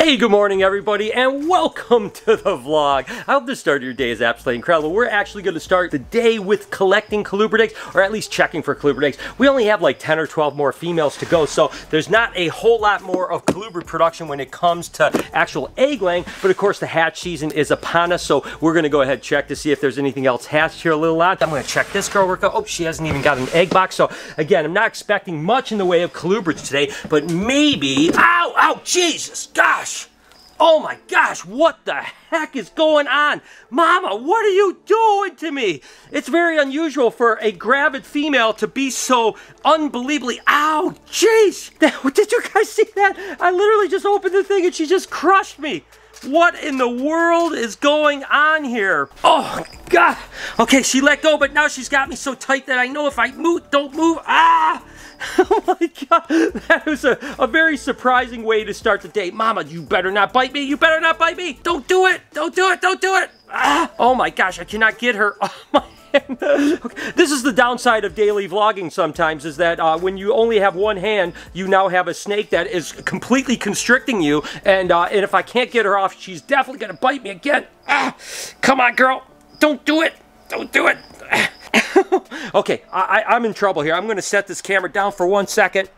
Hey, good morning everybody, and welcome to the vlog. I hope the start of your day is absolutely incredible. We're actually going to start the day with collecting colubrid eggs, or at least checking for colubrid eggs. We only have like 10 or 12 more females to go, so there's not a whole lot more of colubrid production when it comes to actual egg laying, but of course the hatch season is upon us, so we're going to go ahead and check to see if there's anything else hatched here a little lot. I'm going to check this girl work out. Oh, she hasn't even got an egg box, so again, I'm not expecting much in the way of colubrids today, but maybe... Ow! Ow! Jesus! Gosh! Oh my gosh, what the heck is going on? Mama, what are you doing to me? It's very unusual for a gravid female to be so unbelievably... Ow, jeez! Did you guys see that? I literally just opened the thing and she just crushed me. What in the world is going on here? Oh, God. Okay, she let go, but now she's got me so tight that I know if I don't move... Ah! Oh my God, that was a very surprising way to start the day. Mama, you better not bite me. You better not bite me. Don't do it. Don't do it. Don't do it. Ah, oh my gosh, I cannot get her off my hand. Okay. This is the downside of daily vlogging sometimes, is that when you only have one hand, you now have a snake that is completely constricting you. And if I can't get her off, she's definitely going to bite me again. Ah, come on, girl. Don't do it. Don't do it. Okay, I'm in trouble here. I'm going to set this camera down for 1 second.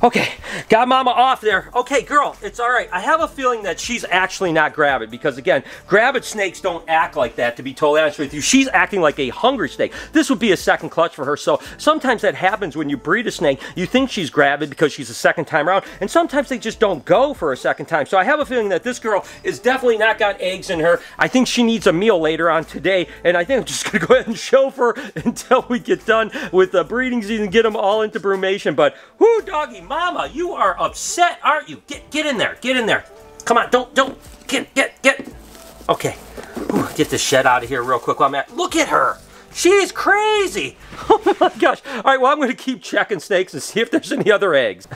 Okay, got Mama off there. Okay, girl, it's all right. I have a feeling that she's actually not gravid because, again, gravid snakes don't act like that, to be totally honest with you. She's acting like a hungry snake. This would be a second clutch for her, so sometimes that happens when you breed a snake. You think she's gravid because she's a second time around, and sometimes they just don't go for a second time. So I have a feeling that this girl is definitely not got eggs in her. I think she needs a meal later on today, and I think I'm just going to go ahead and chauffeur until we get done with the breeding season, get them all into brumation. But, whoo, doggy, Mama, you are upset, aren't you? Get in there. Get in there. Come on, don't. Get. Okay. Whew, get this shed out of here real quick while I'm at. Look at her. She's crazy. Oh my gosh. All right, well, I'm going to keep checking snakes and see if there's any other eggs.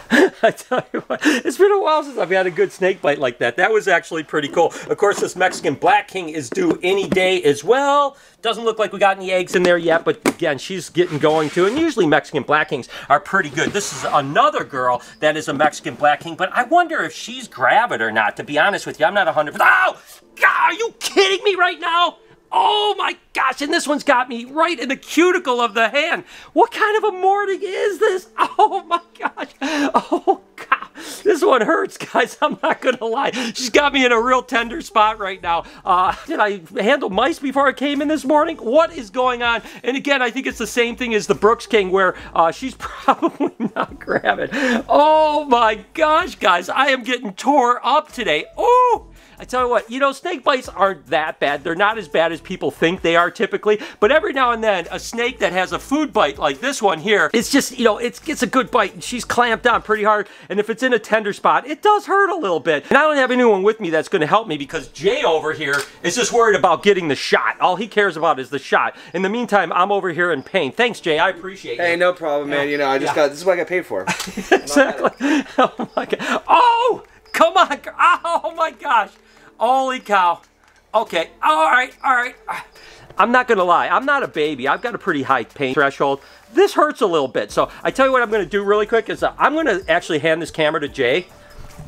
I tell you what, it's been a while since I've had a good snake bite like that. That was actually pretty cool. Of course, this Mexican Black King is due any day as well. Doesn't look like we got any eggs in there yet, but again, she's getting going too. And usually Mexican Black Kings are pretty good. This is another girl that is a Mexican Black King, but I wonder if she's gravid or not, to be honest with you. I'm not 100%. Oh! God, are you kidding me right now? Oh my gosh, and this one's got me right in the cuticle of the hand. What kind of a morning is this? Oh my gosh. Oh God. This one hurts, guys. I'm not going to lie. She's got me in a real tender spot right now. Did I handle mice before I came in this morning? What is going on? And again, I think it's the same thing as the Brooks King, where she's probably not gravid. Oh my gosh, guys. I am getting tore up today. Oh! I tell you what, you know, snake bites aren't that bad. They're not as bad as people think they are typically, but every now and then, a snake that has a food bite like this one here, it's just, you know, it's a good bite, and she's clamped down pretty hard, and if it's in a tender spot, it does hurt a little bit. And I don't have anyone with me that's going to help me because Jay over here is just worried about getting the shot. All he cares about is the shot. In the meantime, I'm over here in pain. Thanks, Jay. I appreciate it. Hey, no problem, man. You know, I just got, this is what I got paid for. Exactly. Oh my God. Oh! Come on. Oh my gosh. Holy cow. Okay. All right. I'm not going to lie. I'm not a baby. I've got a pretty high pain threshold. This hurts a little bit. So I tell you what I'm going to do really quick is I'm going to actually hand this camera to Jay.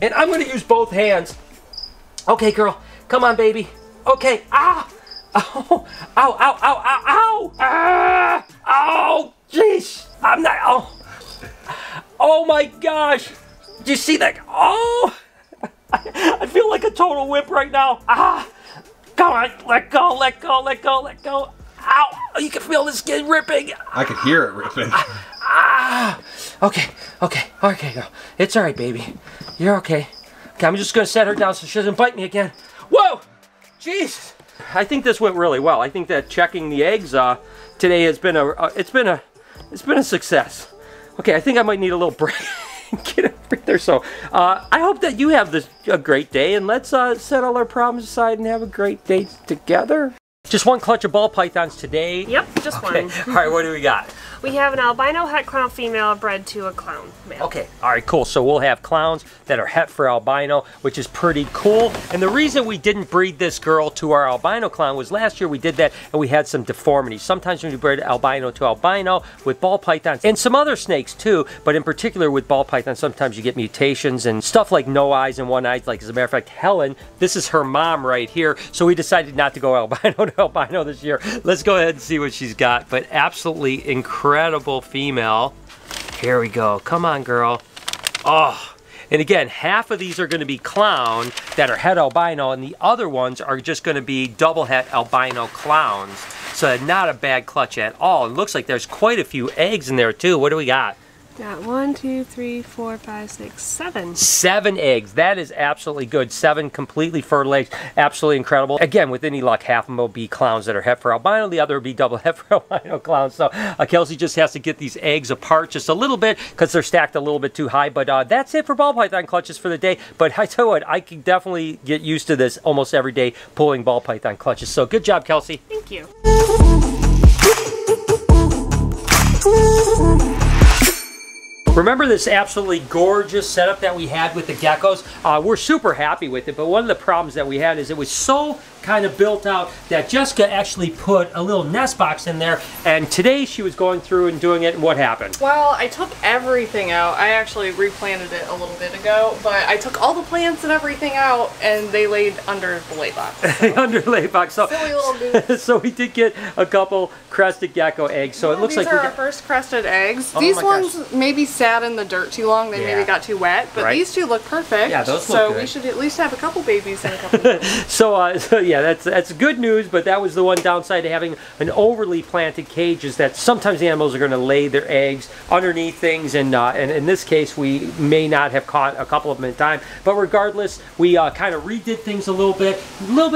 And I'm going to use both hands. Okay, girl. Come on, baby. Okay. Ah. Oh. Ow. Ow. Ow. Ow. Ow. Ah. Oh. Jeez. I'm not. Oh. Oh my gosh. Do you see that? Oh. I feel like a total whip right now. Ah, come on, let go, let go, let go, let go. Ow, you can feel the skin ripping. I can hear it ripping. Okay, girl. It's all right, baby. You're okay. Okay, I'm just gonna set her down so she doesn't bite me again. Whoa, jeez. I think this went really well. I think that checking the eggs today has been it's been a success. Okay, I think I might need a little break. Get a breather. So I hope that you have a great day, and let's set all our problems aside and have a great day together. Just one clutch of ball pythons today. Yep, just one. All right, what do we got? We have an albino het clown female bred to a clown male. Okay, all right, cool. So we'll have clowns that are het for albino, which is pretty cool. And the reason we didn't breed this girl to our albino clown was last year we did that and we had some deformities. Sometimes when you breed albino to albino with ball pythons and some other snakes too, but in particular with ball pythons, sometimes you get mutations and stuff like no eyes and one eye. Like, as a matter of fact, Helen, this is her mom right here. So we decided not to go albino to albino this year. Let's go ahead and see what she's got. But absolutely incredible female. Here we go. Come on, girl. Oh. And again, half of these are going to be clown that are het albino, and the other ones are just going to be double het albino clowns. So not a bad clutch at all. It looks like there's quite a few eggs in there too. What do we got? Got 1, 2, 3, 4, 5, 6, 7. 7 eggs. That is absolutely good. 7 completely fertile eggs. Absolutely incredible. Again, with any luck, half of them will be clowns that are het for albino. The other will be double het for albino clowns. So Kelsey just has to get these eggs apart just a little bit because they're stacked a little bit too high. But that's it for ball python clutches for the day. But I tell you what, I can definitely get used to this almost every day pulling ball python clutches. So good job, Kelsey. Thank you. Remember this absolutely gorgeous setup that we had with the geckos? We're super happy with it, but one of the problems that we had is it was so kind of built out that Jessica actually put a little nest box in there, and today she was going through and doing it, and what happened? Well, I took everything out. I actually replanted it a little bit ago, but I took all the plants and everything out, and they laid under the lay box. So. Under the lay box. So, silly little goose. So we did get a couple crested gecko eggs, so it looks like these are our first crested eggs. Oh, these ones maybe sat in the dirt too long. They maybe got too wet, but these two look perfect. Yeah, those look so good. we should at least have a couple babies in a couple months. So yeah, that's good news, but that was the one downside to having an overly planted cage, is that sometimes the animals are going to lay their eggs underneath things, and in this case we may not have caught a couple of them in time. But regardless, we kind of redid things a little bit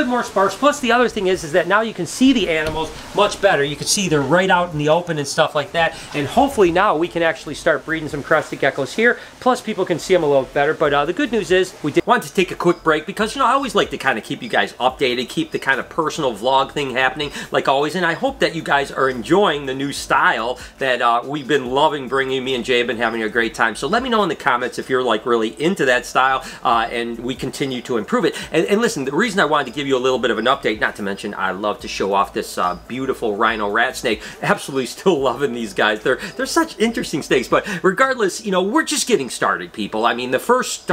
more sparse. Plus the other thing is that now you can see the animals much better. You can see they're right out in the open and stuff like that, and hopefully now we can actually start breeding some crested geckos here. Plus people can see them a little better. But the good news is we did want to take a quick break because, you know, I always like to kind of keep you guys updated, keep the kind of personal vlog thing happening like always, and I hope that you guys are enjoying the new style that we've been loving bringing. Me and Jay have been having a great time, so let me know in the comments if you're like really into that style, and we continue to improve it. And listen, the reason I wanted to give you a little bit of an update, not to mention I love to show off this beautiful rhino rat snake. Absolutely still loving these guys. They're such interesting snakes. But regardless, you know, we're just getting started, people. I mean, the first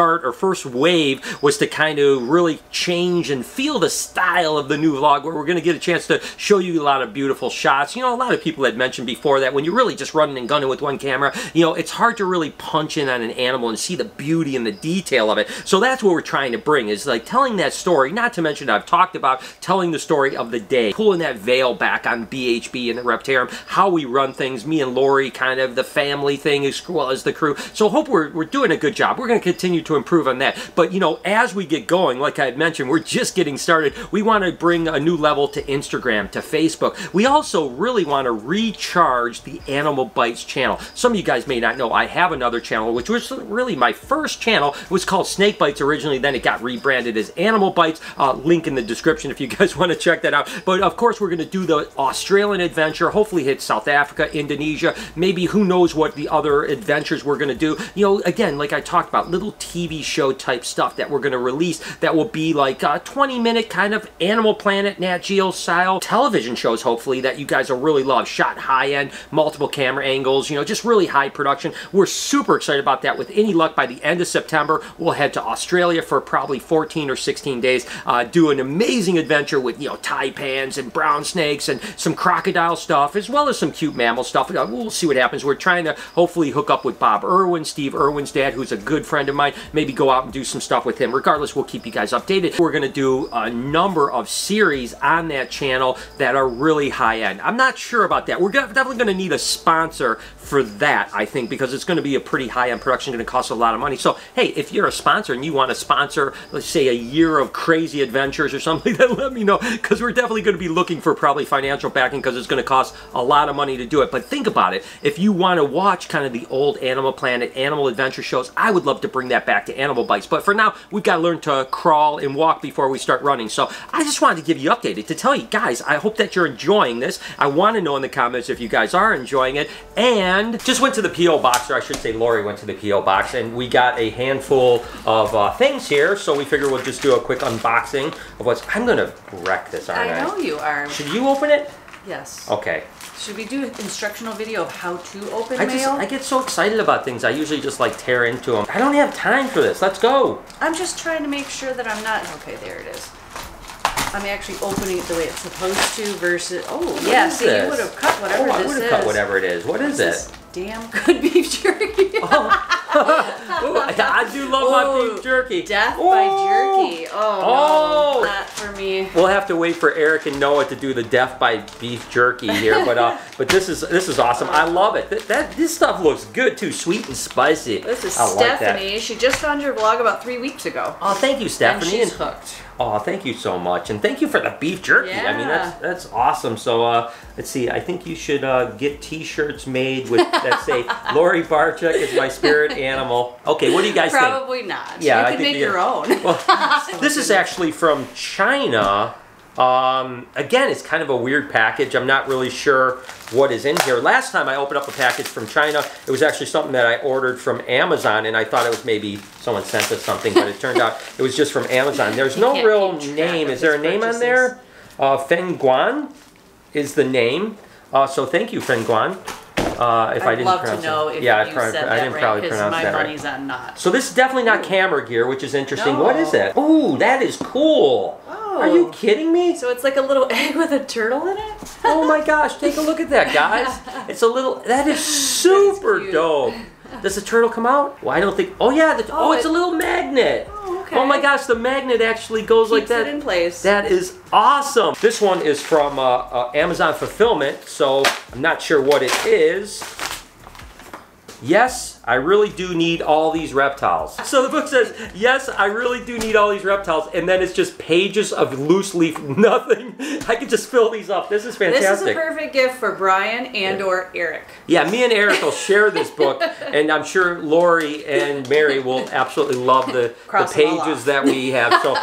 wave was to kind of really change and feel the style of the new vlog, where we're going to get a chance to show you a lot of beautiful shots. You know, a lot of people had mentioned before that when you're really just running and gunning with one camera, you know, it's hard to really punch in on an animal and see the beauty and the detail of it. So that's what we're trying to bring, is like telling that story. Not to mention, I've talked about telling the story of the day, pulling that veil back on BHB and the Reptarium, how we run things, me and Lori, kind of the family thing as well as the crew. So hope we're doing a good job. We're going to continue to improve on that. But, you know, as we get going, like I had mentioned, we're just getting started. We want to bring a new level to Instagram, to Facebook. We also really want to recharge the Animal Bites channel. Some of you guys may not know I have another channel, which was really my first channel. It was called Snake Bites originally, then it got rebranded as Animal Bites. Link in the description if you guys want to check that out. But of course, we're going to do the Australian adventure, hopefully hit South Africa, Indonesia, maybe who knows what the other adventures we're going to do. You know, again, like I talked about, little TV show type stuff that we're going to release that will be like 20-minute kind of Animal Planet, Nat Geo style television shows, hopefully, that you guys will really love. Shot high-end, multiple camera angles, you know, just really high production. We're super excited about that. With any luck, by the end of September, we'll head to Australia for probably 14 or 16 days, do an amazing adventure with, you know, taipans and brown snakes and some crocodile stuff, as well as some cute mammal stuff. We'll see what happens. We're trying to hopefully hook up with Bob Irwin, Steve Irwin's dad, who's a good friend of mine, maybe go out and do some stuff with him. Regardless, we'll keep you guys updated. We're going to do a number of series on that channel that are really high-end. I'm not sure about that. We're definitely going to need a sponsor for that, I think, because it's going to be a pretty high-end production, going to cost a lot of money. So, hey, if you're a sponsor and you want to sponsor, let's say, a year of crazy adventures or something, then let me know, because we're definitely going to be looking for probably financial backing, because it's going to cost a lot of money to do it. But think about it. If you want to watch kind of the old Animal Planet, Animal Adventure shows, I would love to bring that back to Animal Bikes. But for now, we've got to learn to crawl and walk before we start running. So I just wanted to give you updated to tell you guys, I hope that you're enjoying this. I want to know in the comments if you guys are enjoying it. And just went to the P.O. box, or I should say Lori went to the P.O. box, and we got a handful of things here. So we figure we'll just do a quick unboxing of what's... I'm going to wreck this, aren't I? I know you are. Should you open it? Yes. Okay. Should we do an instructional video of how to open mail? I get so excited about things. I usually just like tear into them. I don't have time for this. Let's go. I'm just trying to make sure that I'm not... Okay, there it is. I'm actually opening it the way it's supposed to versus... Oh, yeah, see, you would have cut whatever this is. I would have cut whatever it is. What is it? Damn good beef jerky. Ooh, I do love my beef jerky. Death by jerky. Oh, no, not for me. We'll have to wait for Eric and Noah to do the death by beef jerky here, but this is awesome. I love it. This stuff looks good too, sweet and spicy. This is Stephanie. She just found your vlog about 3 weeks ago. Oh, thank you, Stephanie. And she's hooked. Oh, thank you so much, and thank you for the beef jerky. Yeah. I mean, that's awesome. So let's see. I think you should get T-shirts made with that say Lori Barczyk is my spirit animal. Okay, what do you guys think? Probably not. Yeah, you can make your own. Well, this is actually from China. Again, it's kind of a weird package. I'm not really sure what is in here. Last time I opened up a package from China, it was actually something that I ordered from Amazon, and I thought it was maybe someone sent us something, but it turned out it was just from Amazon. There's no real name. Is there a name on there? Feng Guan is the name. So thank you, Feng Guan. If I didn't love pronounce to know it. if Yeah, you I said that didn't right, probably because pronounce my that money's right. on not. So this is definitely not camera gear, which is interesting. No. What is it? Ooh, that is cool. Oh. Are you kidding me? So it's like a little egg with a turtle in it? Oh my gosh, take a look at that, guys. It's a little, that is super cute. dope. Does the turtle come out? Well, I don't think, oh yeah, it's a little magnet. Oh, okay. Oh my gosh, the magnet actually goes like that. Keeps it in place. That is awesome. This one is from Amazon Fulfillment, so I'm not sure what it is. Yes, I really do need all these reptiles. So the book says, yes, I really do need all these reptiles, and then it's just pages of loose leaf nothing. I can just fill these up. This is fantastic. This is a perfect gift for Brian and or Eric. Yeah, me and Eric will share this book, and I'm sure Lori and Mary will absolutely love the pages that we have. So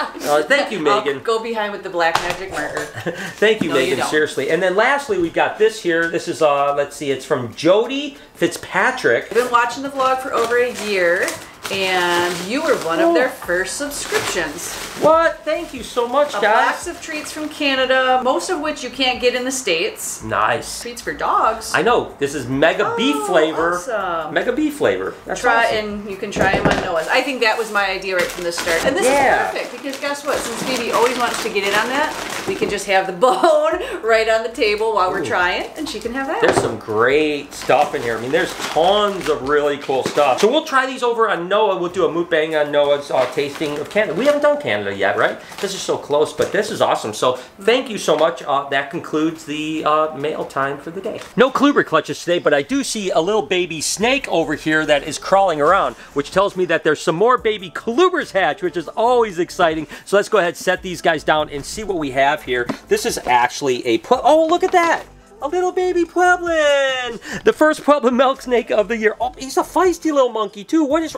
thank you, Megan. I'll go behind with the black magic marker. Thank you, Megan, seriously. And then lastly, we've got this here. This is, let's see, it's from Jody Fitzpatrick. I've been watching the vlog for over a year, and you were one of their first subscriptions. What? Thank you so much, A guys. box of treats from Canada, most of which you can't get in the States. Nice. Treats for dogs. I know. This is mega beef flavor. Awesome. Mega beef flavor. That's awesome. awesome. And you can try them on Noah's. I think that was my idea right from the start. And this is perfect because guess what? Since Phoebe always wants to get in on that, we can just have the bone right on the table while we're trying, and she can have that. There's some great stuff in here. I mean, there's tons of really cool stuff. So we'll try these over on Noah. We'll do a mukbang on Noah's tasting of Canada. We haven't done Canada yet, right? This is so close, but this is awesome. So thank you so much. That concludes the mail time for the day. No Kluber clutches today, but I do see a little baby snake over here that is crawling around, which tells me that there's some more baby Klubers hatch, which is always exciting. So let's go ahead and set these guys down and see what we have here. This is actually a, oh, look at that. A little baby Pueblan! The first Pueblan milk snake of the year. Oh, he's a feisty little monkey too. What is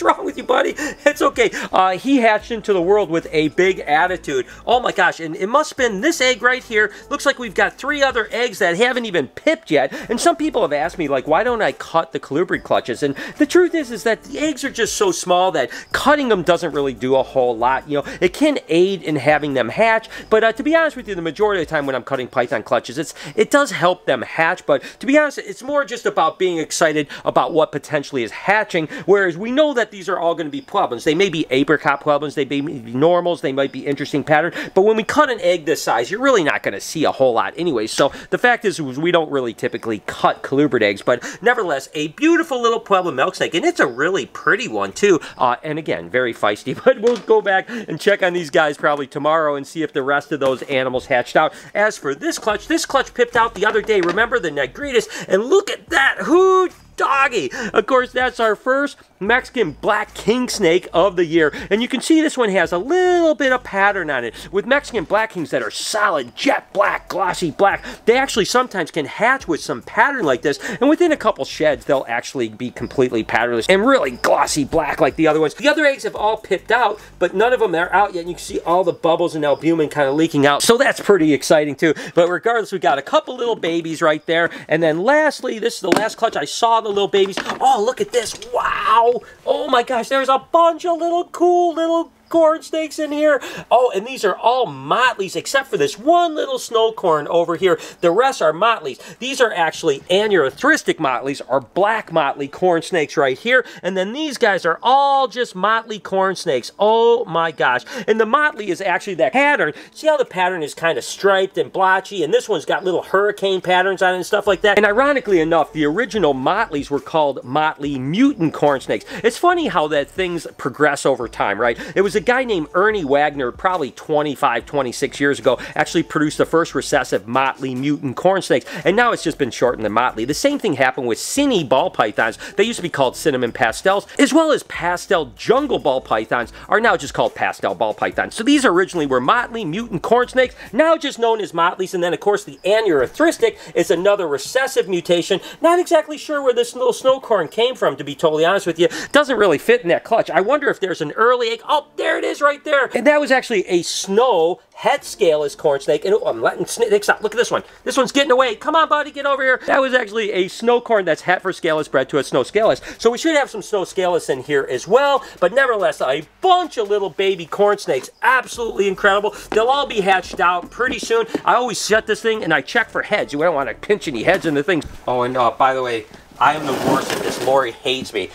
wrong with you, buddy? It's okay. He hatched into the world with a big attitude. Oh my gosh, and it must have been this egg right here. Looks like we've got 3 other eggs that haven't even pipped yet. And some people have asked me, like, why don't I cut the colubrid clutches? And the truth is that the eggs are just so small that cutting them doesn't really do a whole lot. You know, it can aid in having them hatch, but to be honest with you, the majority of the time when I'm cutting python clutches, it does help them hatch, but to be honest, it's more just about being excited about what potentially is hatching, whereas we know that these are all going to be Pueblans. They may be apricot Pueblans, they may be normals, they might be interesting pattern, but when we cut an egg this size, you're really not going to see a whole lot anyway. So the fact is we don't really typically cut colubrid eggs, but nevertheless, a beautiful little Pueblan milk snake, and it's a really pretty one too, and again, very feisty, but we'll go back and check on these guys probably tomorrow and see if the rest of those animals hatched out. As for this clutch pipped pipped out the other day. Remember the Negritas? And look at that. Who doggy. Of course, that's our first Mexican black king snake of the year. And you can see this one has a little bit of pattern on it. With Mexican black kings that are solid, jet black, glossy black, they actually sometimes can hatch with some pattern like this. And within a couple sheds, they'll actually be completely patternless and really glossy black like the other ones. The other eggs have all pipped out, but none of them are out yet. And you can see all the bubbles and albumin kind of leaking out. So that's pretty exciting too. But regardless, we got a couple little babies right there. And then lastly, this is the last clutch. I saw the little babies. Oh, look at this. Wow. Oh my gosh, there's a bunch of little cool little corn snakes in here. Oh, and these are all motleys except for this one little snow corn over here. The rest are motleys. These are actually aneurystheristic motleys, or black motley corn snakes right here. And then these guys are all just motley corn snakes. Oh my gosh. And the motley is actually that pattern. See how the pattern is kind of striped and blotchy, and this one's got little hurricane patterns on it and stuff like that. And ironically enough, the original motleys were called motley mutant corn snakes. It's funny how that things progress over time, right? It was a guy named Ernie Wagner, probably 25, 26 years ago, actually produced the first recessive motley mutant corn snakes, and now it's just been shortened to motley. The same thing happened with cine ball pythons. They used to be called cinnamon pastels, as well as pastel jungle ball pythons are now just called pastel ball pythons. So these originally were motley mutant corn snakes, now just known as motleys. And then of course the aneurystheristic is another recessive mutation. Not exactly sure where this little snow corn came from, to be totally honest with you. Doesn't really fit in that clutch. I wonder if there's an early egg. Oh, there it is right there. And that was actually a snow het scaleless corn snake. And I'm letting snakes out. Look at this one. This one's getting away. Come on, buddy, get over here. That was actually a snow corn that's het for scaleless bred to a snow scaleless. So we should have some snow scaleless in here as well. But nevertheless, a bunch of little baby corn snakes. Absolutely incredible. They'll all be hatched out pretty soon. I always shut this thing and I check for heads. You don't want to pinch any heads in the thing. Oh, and by the way, I am the worst at this. Lori hates me.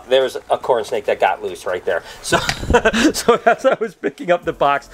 There's a corn snake that got loose right there. So, so as I was picking up the box,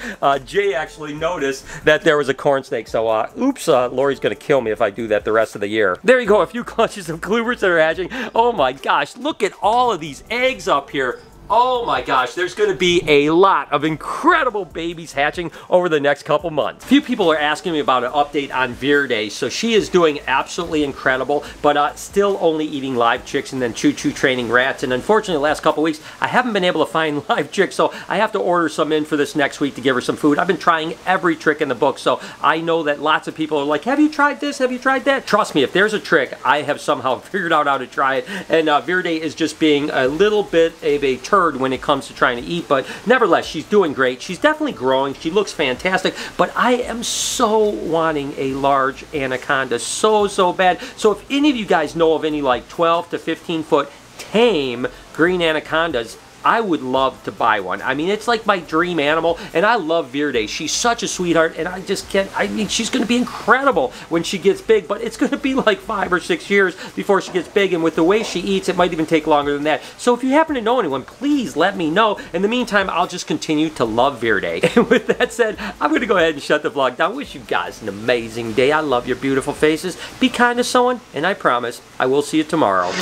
Jay actually noticed that there was a corn snake. So, oops, Lori's going to kill me if I do that the rest of the year. There you go, a few clutches of Kluberts that are hatching. Oh my gosh, look at all of these eggs up here. Oh my gosh, there's going to be a lot of incredible babies hatching over the next couple months. A few people are asking me about an update on Verde. So she is doing absolutely incredible, but still only eating live chicks and then choo-choo training rats. And unfortunately, the last couple weeks, I haven't been able to find live chicks, so I have to order some in for this next week to give her some food. I've been trying every trick in the book, so I know that lots of people are like, have you tried this? Have you tried that? Trust me, if there's a trick, I have somehow figured out how to try it. And Verde is just being a little bit of a turd when it comes to trying to eat, but nevertheless, she's doing great. She's definitely growing. She looks fantastic, but I am so wanting a large anaconda so bad. So if any of you guys know of any like 12 to 15 foot tame green anacondas, I would love to buy one. I mean, it's like my dream animal, and I love Verde. She's such a sweetheart, and I just can't, I mean, she's going to be incredible when she gets big, but it's going to be like 5 or 6 years before she gets big, and with the way she eats, it might even take longer than that. So if you happen to know anyone, please let me know. In the meantime, I'll just continue to love Verde. And with that said, I'm going to go ahead and shut the vlog down. Wish you guys an amazing day. I love your beautiful faces. Be kind to someone, and I promise I will see you tomorrow.